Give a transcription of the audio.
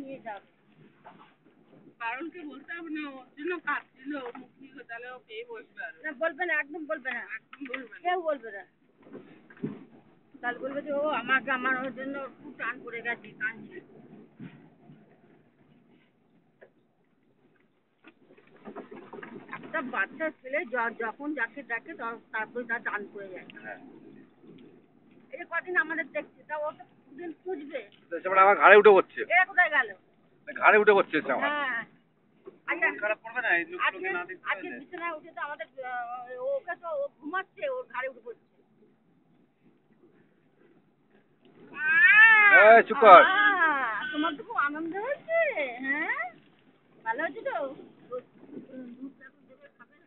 নিয়ে যাবে। কারণকে বলতে হবে না, ওর জন্য কাঁদছিল, মুক্তি তাহলে ও পেয়ে বসবে আর। না বলবে না, একদম বলবে না, একদম বলবে না। কেউ বলবে না। তাহলে বলবে যে ও আমাকে আমার ওর জন্য খুব টান পড়ে গেছে, কাঁদছে। একটা বাচ্চা ছেলে যখন যাকে দেখে তারপরে তার টান পড়ে যায়। এই কদিন আমাদের দেখছে, তা ও তো দুদিন খুঁজবে। আমার ঘাড়ে উঠে পড়ছে, এরা কোথায় গেল? ঘাড়ে উঠে পড়ছে আমার। হ্যাঁ, খারাপ করবে না এই লোকগুলোকে না দেখতে আজকে পেলে? বিছানায় উঠে তো আমাদের ওকে তো ও ঘুমাচ্ছে, ওর ঘাড়ে উঠে পড়ছে। চুপ কর। তোমার তো খুব আনন্দ হয়েছে, হ্যাঁ? ভালো হয়েছে তো? দুধ এখন দেবে, খাবে না?